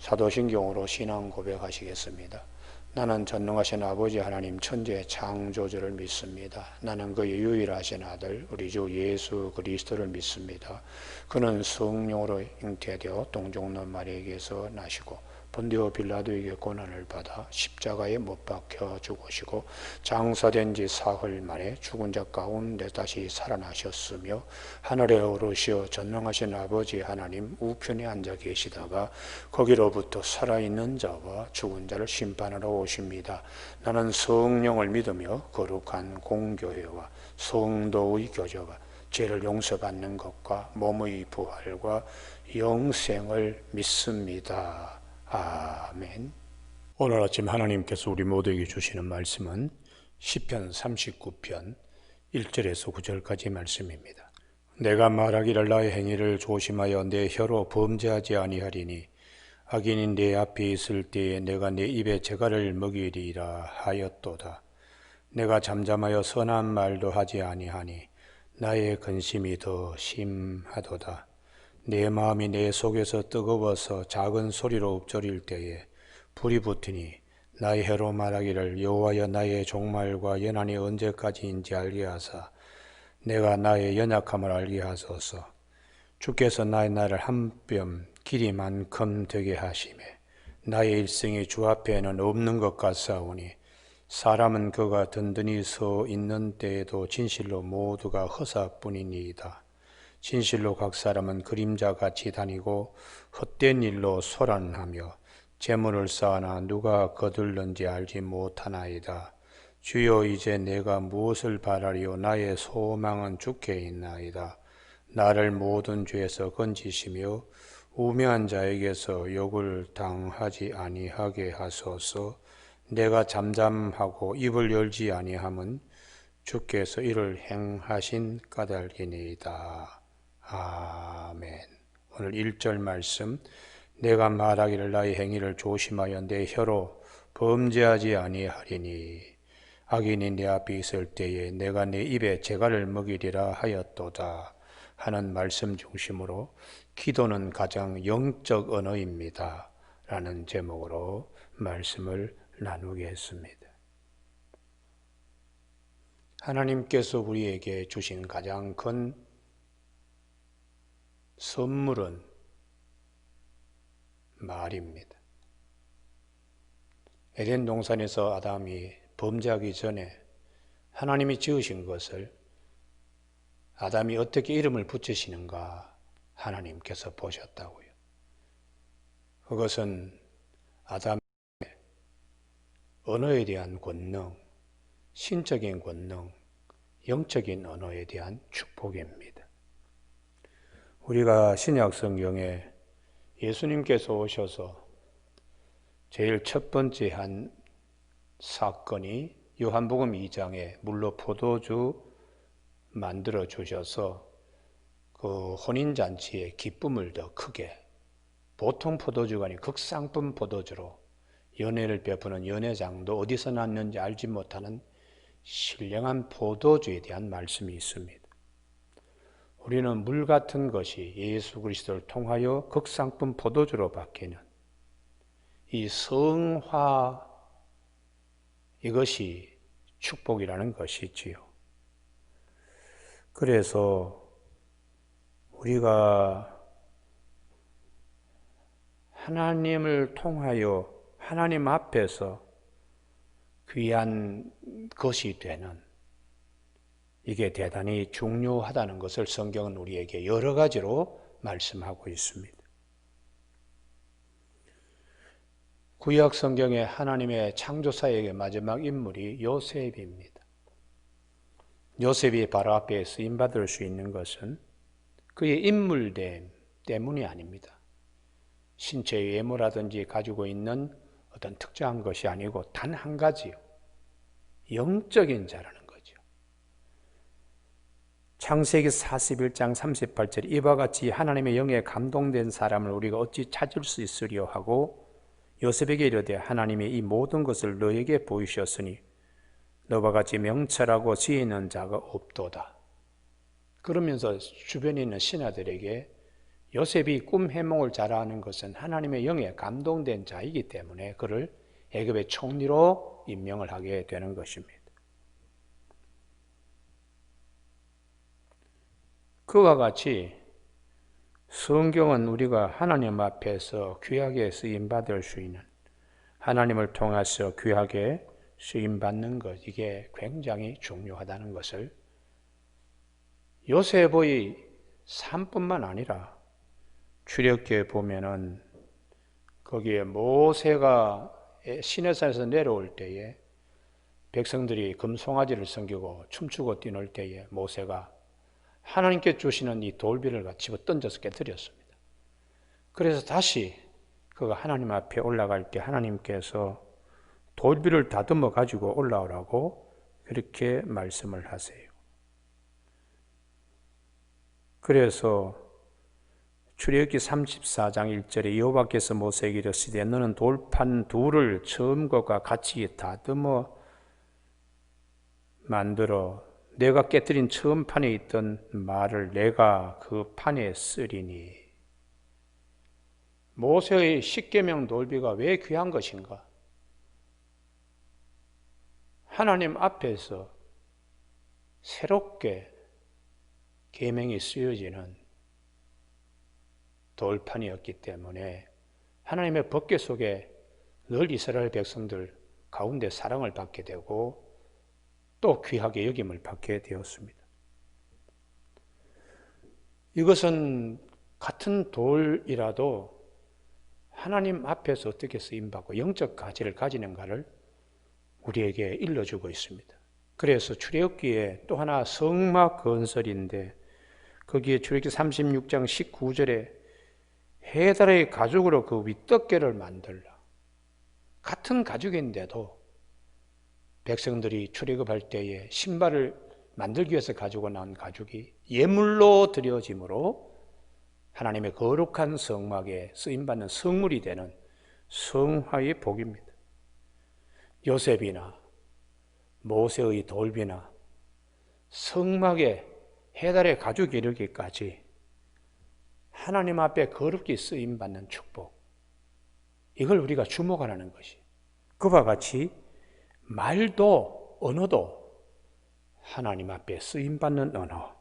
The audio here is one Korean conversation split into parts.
사도신경으로 신앙 고백하시겠습니다. 나는 전능하신 아버지 하나님 천지의 창조주를 믿습니다. 나는 그의 유일하신 아들 우리 주 예수 그리스도를 믿습니다. 그는 성령으로 잉태되어 동정녀 마리아에게서 나시고 본디오 빌라도에게 고난을 받아 십자가에 못 박혀 죽으시고 장사된 지 사흘 만에 죽은 자 가운데 다시 살아나셨으며 하늘에 오르시어 전능하신 아버지 하나님 우편에 앉아 계시다가 거기로부터 살아있는 자와 죽은 자를 심판하러 오십니다. 나는 성령을 믿으며 거룩한 공교회와 성도의 교제와 죄를 용서받는 것과 몸의 부활과 영생을 믿습니다. 아멘. 오늘 아침 하나님께서 우리 모두에게 주시는 말씀은 시편 39편 1절에서 9절까지 말씀입니다. 내가 말하기를 나의 행위를 조심하여 내 혀로 범죄하지 아니하리니 악인이 내 앞에 있을 때에 내가 내 입에 재갈을 먹이리라 하였도다. 내가 잠잠하여 선한 말도 하지 아니하니 나의 근심이 더 심하도다. 내 마음이 내 속에서 뜨거워서 작은 소리로 읊조릴 때에 불이 붙으니 나의 혀로 말하기를 여호와여 나의 종말과 연한이 언제까지인지 알게 하사 내가 나의 연약함을 알게 하소서. 주께서 나의 날을 한 뼘 길이만큼 되게 하시매 나의 일생이 주 앞에는 없는 것 같사오니 사람은 그가 든든히 서 있는 때에도 진실로 모두가 허사뿐이니이다. 진실로 각 사람은 그림자같이 다니고 헛된 일로 소란하며 재물을 쌓아나 누가 거둘는지 알지 못하나이다. 주여 이제 내가 무엇을 바라리요 나의 소망은 주께 있나이다. 나를 모든 죄에서 건지시며 우매한 자에게서 욕을 당하지 아니하게 하소서. 내가 잠잠하고 입을 열지 아니함은 주께서 이를 행하신 까닭이니이다. 아멘. 오늘 1절 말씀, 내가 말하기를 나의 행위를 조심하여 내 혀로 범죄하지 아니하리니 악인이 내 앞에 있을 때에 내가 내 입에 재갈을 먹이리라 하였도다 하는 말씀 중심으로 기도는 가장 영적 언어입니다 라는 제목으로 말씀을 나누겠습니다. 하나님께서 우리에게 주신 가장 큰 선물은 말입니다. 에덴 동산에서 아담이 범죄하기 전에 하나님이 지으신 것을 아담이 어떻게 이름을 붙이시는가 하나님께서 보셨다고요. 그것은 아담의 언어에 대한 권능, 신적인 권능, 영적인 언어에 대한 축복입니다. 우리가 신약 성경에 예수님께서 오셔서 제일 첫 번째 한 사건이 요한복음 2장에 물로 포도주 만들어 주셔서 그 혼인잔치의 기쁨을 더 크게, 보통 포도주가 아닌 극상품 포도주로 연회를 베푸는 연회장도 어디서 났는지 알지 못하는 신령한 포도주에 대한 말씀이 있습니다. 우리는 물 같은 것이 예수 그리스도를 통하여 극상품 포도주로 바뀌는 이 성화, 이것이 축복이라는 것이지요. 그래서 우리가 하나님을 통하여 하나님 앞에서 귀한 것이 되는, 이게 대단히 중요하다는 것을 성경은 우리에게 여러 가지로 말씀하고 있습니다. 구약 성경의 하나님의 창조사역의 마지막 인물이 요셉입니다. 요셉이 바로 앞에 쓰임받을 수 있는 것은 그의 인물됨 때문이 아닙니다. 신체의 외모라든지 가지고 있는 어떤 특정한 것이 아니고 단 한 가지요. 영적인 자라는 거죠. 창세기 41장 38절 이와 같이 하나님의 영에 감동된 사람을 우리가 어찌 찾을 수 있으리요 하고 요셉에게 이르되 하나님이 이 모든 것을 너에게 보이셨으니 너와 같이 명철하고 지혜 있는 자가 없도다. 그러면서 주변에 있는 신하들에게 요셉이 꿈 해몽을 잘하는 것은 하나님의 영에 감동된 자이기 때문에 그를 애굽의 총리로 임명을 하게 되는 것입니다. 그와 같이 성경은 우리가 하나님 앞에서 귀하게 쓰임받을 수 있는, 하나님을 통해서 귀하게 쓰임받는 것, 이게 굉장히 중요하다는 것을 요셉의 삶뿐만 아니라 출애굽기에 보면은 거기에 모세가 시내산에서 내려올 때에 백성들이 금송아지를 섬기고 춤추고 뛰놀 때에 모세가 하나님께 주시는 이 돌비를 집어 던져서 깨뜨렸습니다. 그래서 다시 그가 하나님 앞에 올라갈 때 하나님께서 돌비를 다듬어 가지고 올라오라고 그렇게 말씀을 하세요. 그래서 출애굽기 34장 1절에 여호와께서 모세에게 이르시되 너는 돌판 둘을 처음 것과 같이 다듬어 만들어 내가 깨뜨린 처음 판에 있던 말을 내가 그 판에 쓰리니. 모세의 십계명 돌비가 왜 귀한 것인가? 하나님 앞에서 새롭게 계명이 쓰여지는 돌판이었기 때문에 하나님의 법궤 속에 늘 이스라엘 백성들 가운데 사랑을 받게 되고 또 귀하게 여김을 받게 되었습니다. 이것은 같은 돌이라도 하나님 앞에서 어떻게 쓰임받고 영적 가치를 가지는가를 우리에게 일러주고 있습니다. 그래서 출애굽기에 또 하나 성막 건설인데 거기에 출애굽기 36장 19절에 해달의 가죽으로 그 윗덮개를 만들라. 같은 가죽인데도 백성들이 출애굽할 때에 신발을 만들기 위해서 가지고 나온 가죽이 예물로 드려짐으로 하나님의 거룩한 성막에 쓰임받는 성물이 되는 성화의 복입니다. 요셉이나 모세의 돌비나 성막에 해달의 가죽이 이르기까지 하나님 앞에 거룩히 쓰임받는 축복, 이걸 우리가 주목하라는 것이, 그와 같이 말도 언어도 하나님 앞에 쓰임받는 언어.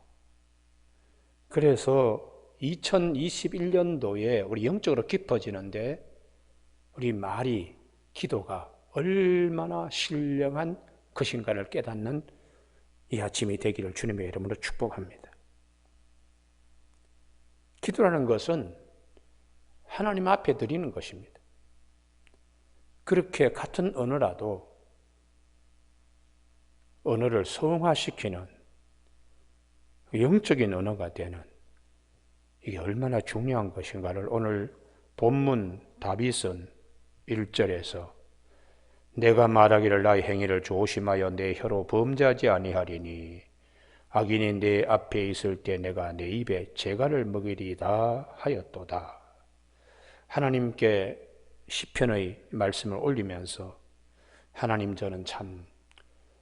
그래서 2021년도에 우리 영적으로 깊어지는데 우리 말이, 기도가 얼마나 신령한 것인가를 깨닫는 이 아침이 되기를 주님의 이름으로 축복합니다. 기도라는 것은 하나님 앞에 드리는 것입니다. 그렇게 같은 언어라도 언어를 성화시키는 영적인 언어가 되는, 이게 얼마나 중요한 것인가를 오늘 본문 다윗은 1절에서 내가 말하기를 나의 행위를 조심하여 내 혀로 범죄하지 아니하리니 악인이 내 앞에 있을 때 내가 내 입에 재갈을 먹이리다 하였도다. 하나님께 시편의 말씀을 올리면서 하나님, 저는 참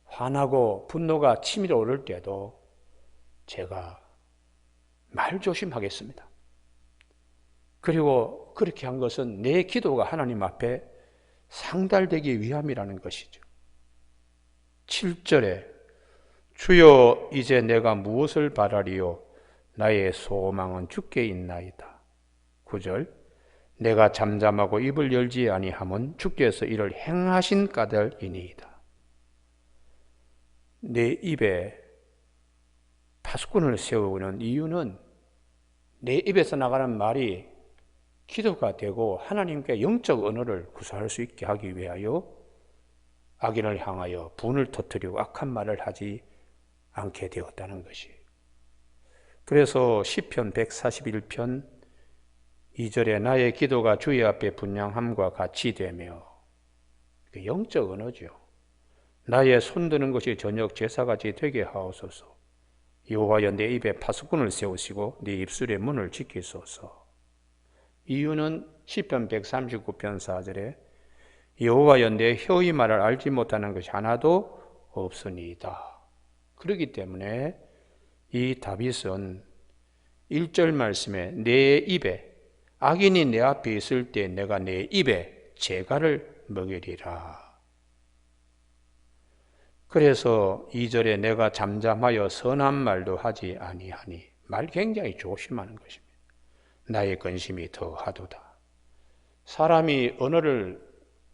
화나고 분노가 치밀어 오를 때도 제가 말 조심하겠습니다. 그리고 그렇게 한 것은 내 기도가 하나님 앞에 상달되기 위함이라는 것이죠. 7절에 주여 이제 내가 무엇을 바라리요 나의 소망은 주께 있나이다. 9절 내가 잠잠하고 입을 열지 아니함은 주께서 이를 행하신 까닭이니이다. 내 입에 파수꾼을 세우는 이유는 내 입에서 나가는 말이 기도가 되고 하나님께 영적 언어를 구사할 수 있게 하기 위하여 악인을 향하여 분을 터뜨리고 악한 말을 하지 않게 되었다는 것이. 그래서 시편 141편 2절에 나의 기도가 주의 앞에 분향함과 같이 되며, 영적 언어죠. 나의 손드는 것이 저녁 제사같이 되게 하옵소서. 여호와여 내 입에 파수꾼을 세우시고 내 입술의 문을 지키소서. 이유는 시편 139편 4절에 여호와여 내 혀의 말을 알지 못하는 것이 하나도 없으니이다. 그렇기 때문에 이 다윗은 1절 말씀에 내 입에 악인이 내 앞에 있을 때 내가 내 입에 재갈을 먹이리라. 그래서 2절에 내가 잠잠하여 선한 말도 하지 아니하니, 말 굉장히 조심하는 것입니다. 나의 근심이 더하도다. 사람이 언어를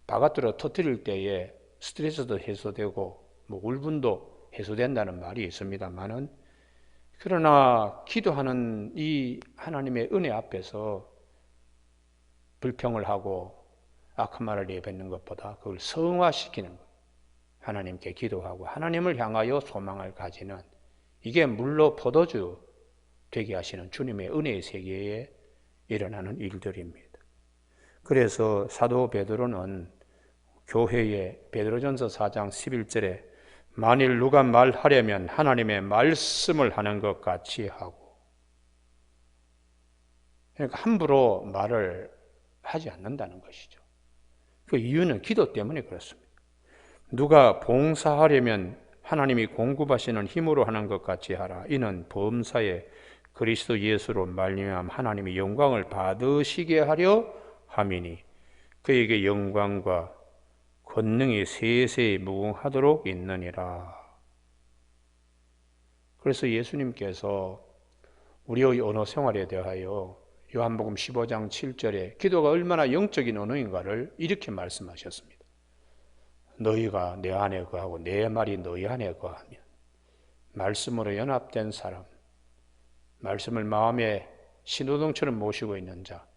바깥으로 터뜨릴 때에 스트레스도 해소되고 울분도 해소된다는 말이 있습니다만은, 그러나 기도하는 이 하나님의 은혜 앞에서 불평을 하고 악한 말을 내뱉는 것보다 그걸 성화시키는 것, 하나님께 기도하고 하나님을 향하여 소망을 가지는, 이게 물로 포도주 되게 하시는 주님의 은혜의 세계에 일어나는 일들입니다. 그래서 사도 베드로는 교회에 베드로전서 4장 11절에 만일 누가 말하려면 하나님의 말씀을 하는 것 같이 하고, 그러니까 함부로 말을 하지 않는다는 것이죠. 그 이유는 기도 때문에 그렇습니다. 누가 봉사하려면 하나님이 공급하시는 힘으로 하는 것 같이 하라. 이는 범사에 그리스도 예수로 말미암아 하나님이 영광을 받으시게 하려 함이니 그에게 영광과 권능이 세세히 무궁하도록 있느니라. 그래서 예수님께서 우리의 언어 생활에 대하여 요한복음 15장 7절에 기도가 얼마나 영적인 언어인가를 이렇게 말씀하셨습니다. 너희가 내 안에 거하고 내 말이 너희 안에 거하면, 말씀으로 연합된 사람, 말씀을 마음에 신호등처럼 모시고 있는 자,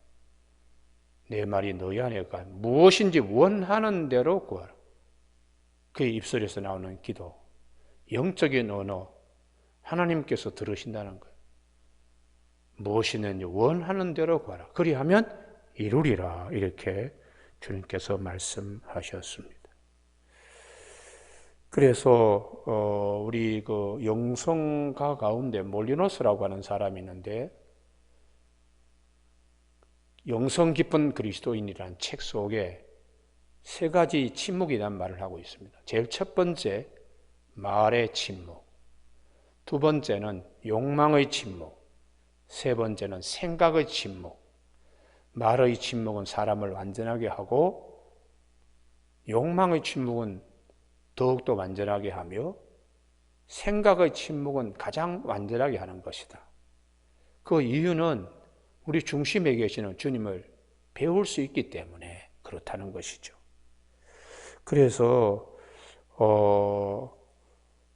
내 말이 너희 안에 거하면 무엇인지 원하는 대로 구하라. 그의 입술에서 나오는 기도, 영적인 언어, 하나님께서 들으신다는 거예요. 무엇이든지 원하는 대로 구하라. 그리하면 이루리라. 이렇게 주님께서 말씀하셨습니다. 그래서 우리 그 영성가 가운데 몰리노스라고 하는 사람이 있는데, 영성 깊은 그리스도인이라는 책 속에 세 가지 침묵이라는 말을 하고 있습니다. 제일 첫 번째, 말의 침묵. 두 번째는 욕망의 침묵. 세 번째는 생각의 침묵. 말의 침묵은 사람을 완전하게 하고, 욕망의 침묵은 더욱더 완전하게 하며, 생각의 침묵은 가장 완전하게 하는 것이다. 그 이유는 우리 중심에 계시는 주님을 배울 수 있기 때문에 그렇다는 것이죠. 그래서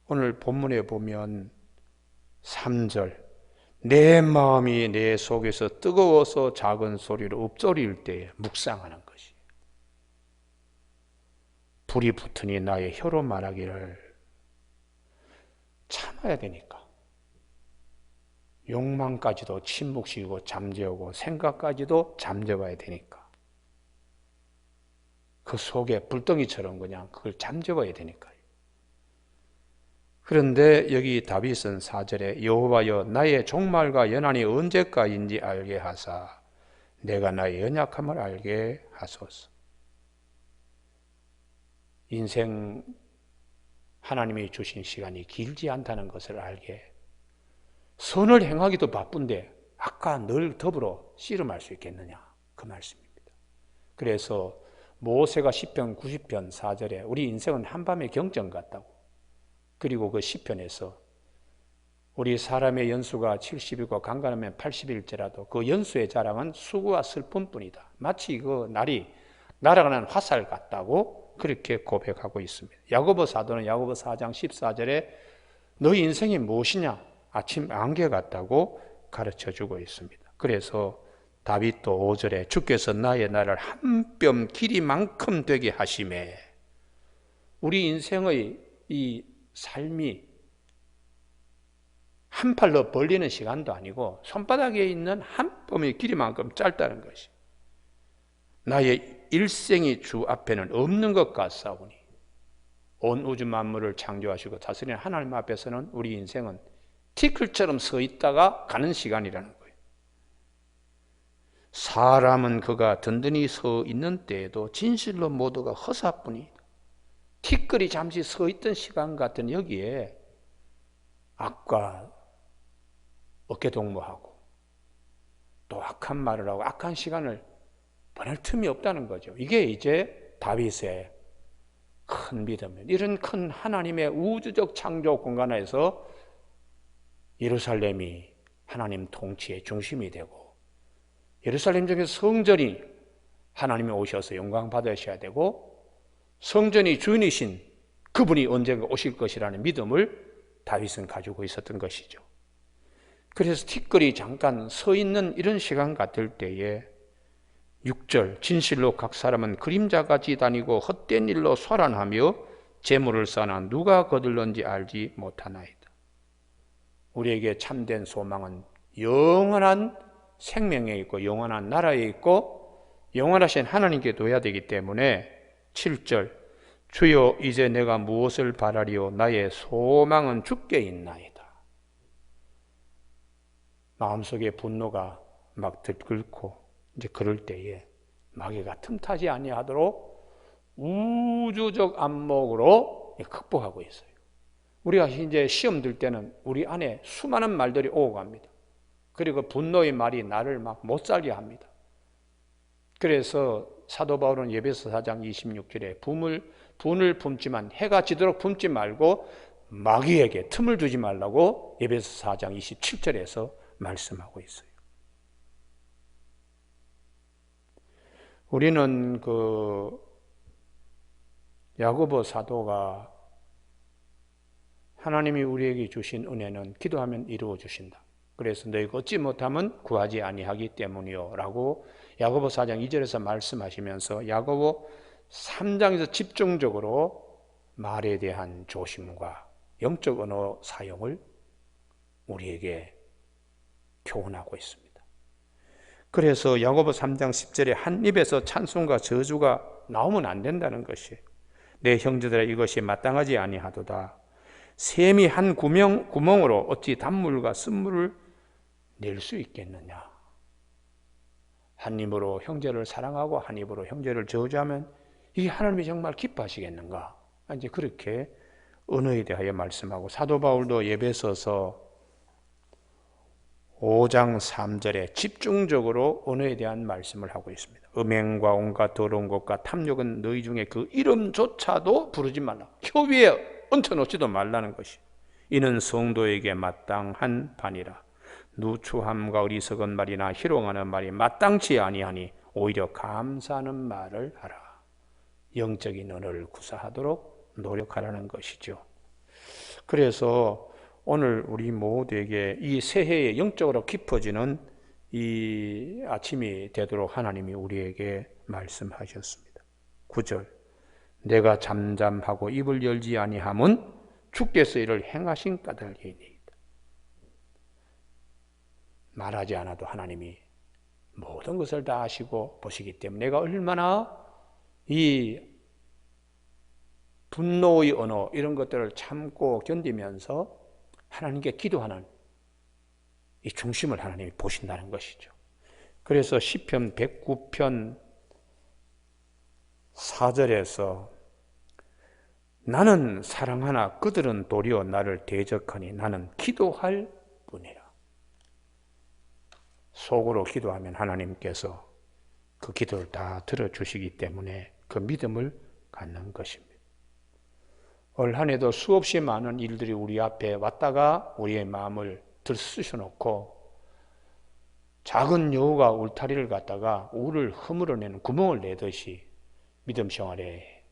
오늘 본문에 보면 3절, 내 마음이 내 속에서 뜨거워서 작은 소리로 읊조릴 때에 묵상하는 것이, 불이 붙으니 나의 혀로 말하기를 참아야 되니까, 욕망까지도 침묵시키고 잠재우고 생각까지도 잠재워야 되니까, 그 속에 불덩이처럼 그냥 그걸 잠재워야 되니까요. 그런데 여기 다윗은 4절에 여호와여 나의 종말과 연한이 언제까지인지 알게 하사 내가 나의 연약함을 알게 하소서. 인생 하나님이 주신 시간이 길지 않다는 것을 알게, 선을 행하기도 바쁜데 아까 늘 더불어 씨름할 수 있겠느냐, 그 말씀입니다. 그래서 모세가 시편 90편 4절에 우리 인생은 한밤의 경전 같다고, 그리고 그 시편에서 우리 사람의 연수가 70일과 강간하면 80일째라도 그 연수의 자랑은 수고와 슬픔뿐이다. 마치 그 날이 날아가는 화살 같다고 그렇게 고백하고 있습니다. 야고보 사도는 야고보 4장 14절에 너희 인생이 무엇이냐? 아침 안개 같다고 가르쳐주고 있습니다. 그래서 다윗도 5절에 주께서 나의 날을 한 뼘 길이만큼 되게 하심에, 우리 인생의 이 삶이 한 팔로 벌리는 시간도 아니고 손바닥에 있는 한 뼘의 길이만큼 짧다는 것이, 나의 일생이 주 앞에는 없는 것 같사오니, 온 우주 만물을 창조하시고 다스리는 하나님 앞에서는 우리 인생은 티끌처럼 서 있다가 가는 시간이라는 거예요. 사람은 그가 든든히 서 있는 때에도 진실로 모두가 허사뿐이다. 티끌이 잠시 서 있던 시간 같은 여기에 악과 어깨동무하고 또 악한 말을 하고 악한 시간을 보낼 틈이 없다는 거죠. 이게 이제 다윗의 큰 믿음이에요. 이런 큰 하나님의 우주적 창조 공간에서 예루살렘이 하나님 통치의 중심이 되고, 예루살렘 중에 성전이 하나님이 오셔서 영광 받으셔야 되고, 성전이 주인이신 그분이 언젠가 오실 것이라는 믿음을 다윗은 가지고 있었던 것이죠. 그래서 티끌이 잠깐 서 있는 이런 시간 같을 때에 6절, 진실로 각 사람은 그림자같이 다니고 헛된 일로 소란하며 재물을 쌓아 누가 거둘런지 알지 못하나이다. 우리에게 참된 소망은 영원한 생명에 있고 영원한 나라에 있고 영원하신 하나님께 둬야 되기 때문에 7절, 주여 이제 내가 무엇을 바라리요 나의 소망은 주께 있나이다. 마음속에 분노가 막 들끓고 이제 그럴 때에 마귀가 틈타지 아니하도록 우주적 안목으로 극복하고 있어요. 우리가 이제 시험 들 때는 우리 안에 수많은 말들이 오고 갑니다. 그리고 분노의 말이 나를 막 못 살게 합니다. 그래서 사도 바울은 에베소 4장 26절에 분을 품지만 해가 지도록 품지 말고 마귀에게 틈을 두지 말라고 에베소 4장 27절에서 말씀하고 있어요. 우리는 야고보 사도가 하나님이 우리에게 주신 은혜는 기도하면 이루어 주신다. 그래서 너희가 얻지 못하면 구하지 아니하기 때문이요 라고 야고보 4장 2절에서 말씀하시면서 야고보 3장에서 집중적으로 말에 대한 조심과 영적 언어 사용을 우리에게 교훈하고 있습니다. 그래서 야고보 3장 10절에 한 입에서 찬송과 저주가 나오면 안 된다는 것이에요. 내 형제들아 이것이 마땅하지 아니하도다. 샘이 한 구멍으로 어찌 단물과 쓴물을 낼 수 있겠느냐. 한 입으로 형제를 사랑하고 한 입으로 형제를 저주하면 이게 하나님이 정말 기뻐하시겠는가. 이제 그렇게 언어에 대하여 말씀하고, 사도 바울도 에베소서 5장 3절에 집중적으로 언어에 대한 말씀을 하고 있습니다. 음행과 온갖 더러운 것과 탐욕은 너희 중에 그 이름조차도 부르지 말라. 혀 위에 얹혀놓지도 말라는 것이. 이는 성도에게 마땅한 반이라. 누추함과 어리석은 말이나 희롱하는 말이 마땅치 아니하니 오히려 감사하는 말을 하라. 영적인 언어를 구사하도록 노력하라는 것이죠. 그래서 오늘 우리 모두에게 이 새해에 영적으로 깊어지는 이 아침이 되도록 하나님이 우리에게 말씀하셨습니다. 9절, 내가 잠잠하고 입을 열지 아니함은 주께서 이를 행하신 까닭이니이다. 말하지 않아도 하나님이 모든 것을 다 아시고 보시기 때문에 내가 얼마나 이 분노의 언어 이런 것들을 참고 견디면서 하나님께 기도하는 이 중심을 하나님이 보신다는 것이죠. 그래서 시편 109편 4절에서 나는 사랑하나 그들은 도리어 나를 대적하니 나는 기도할 뿐이라. 속으로 기도하면 하나님께서 그 기도를 다 들어주시기 때문에 그 믿음을 갖는 것입니다. 올 한 해도 수없이 많은 일들이 우리 앞에 왔다가 우리의 마음을 들쑤셔놓고 작은 여우가 울타리를 갖다가 우를 허물어내는 구멍을 내듯이 믿음 생활에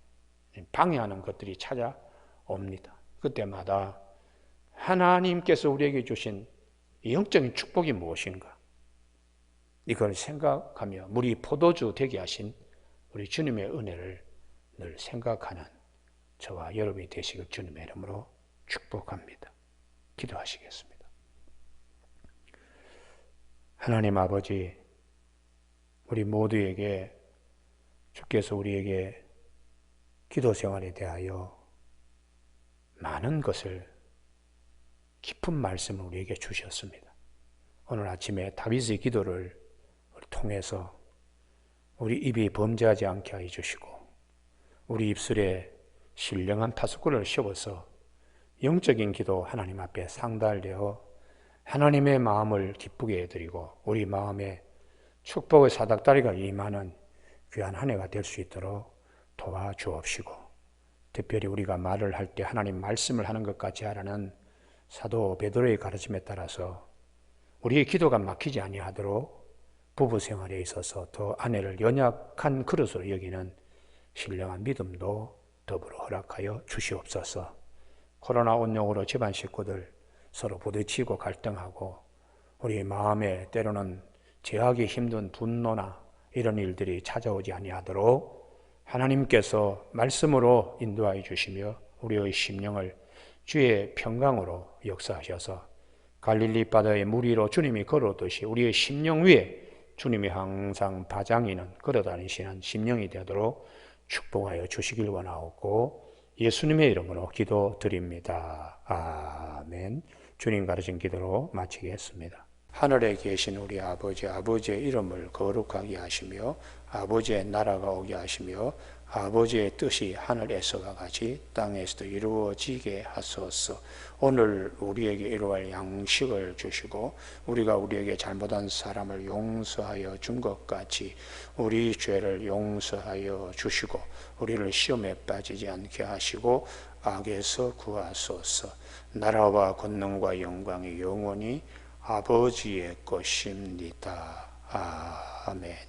방해하는 것들이 찾아옵니다. 그때마다 하나님께서 우리에게 주신 영적인 축복이 무엇인가? 이걸 생각하며 물이 포도주 되게 하신 우리 주님의 은혜를 늘 생각하는 저와 여러분이 되시길 주님의 이름으로 축복합니다. 기도하시겠습니다. 하나님 아버지, 우리 모두에게 주께서 우리에게 기도 생활에 대하여 많은 것을 깊은 말씀을 우리에게 주셨습니다. 오늘 아침에 다윗의 기도를 통해서 우리 입이 범죄하지 않게 하여 주시고 우리 입술에 신령한 파수꾼을 씌워서 영적인 기도 하나님 앞에 상달되어 하나님의 마음을 기쁘게 해드리고 우리 마음에 축복의 사닥다리가 임하는 귀한 한 해가 될 수 있도록 도와주옵시고, 특별히 우리가 말을 할 때 하나님 말씀을 하는 것 같이 하라는 사도 베드로의 가르침에 따라서 우리의 기도가 막히지 아니하도록 부부 생활에 있어서 더 아내를 연약한 그릇으로 여기는 신령한 믿음도 더불어 허락하여 주시옵소서. 코로나 온용으로 집안 식구들 서로 부딪히고 갈등하고 우리 마음에 때로는 제하기 힘든 분노나 이런 일들이 찾아오지 아니하도록 하나님께서 말씀으로 인도하여 주시며 우리의 심령을 주의 평강으로 역사하셔서 갈릴리 바다의 물 위로 주님이 걸어오듯이 우리의 심령 위에 주님이 항상 바장이는 걸어다니시는 심령이 되도록 축복하여 주시길 원하옵고 예수님의 이름으로 기도드립니다. 아멘. 주님 가르친 기도로 마치겠습니다. 하늘에 계신 우리 아버지, 아버지의 이름을 거룩하게 하시며 아버지의 나라가 오게 하시며 아버지의 뜻이 하늘에서와 같이 땅에서도 이루어지게 하소서. 오늘 우리에게 일용할 양식을 주시고 우리가 우리에게 잘못한 사람을 용서하여 준 것 같이 우리 죄를 용서하여 주시고 우리를 시험에 빠지지 않게 하시고 악에서 구하소서. 나라와 권능과 영광이 영원히 아버지의 것입니다. 아멘.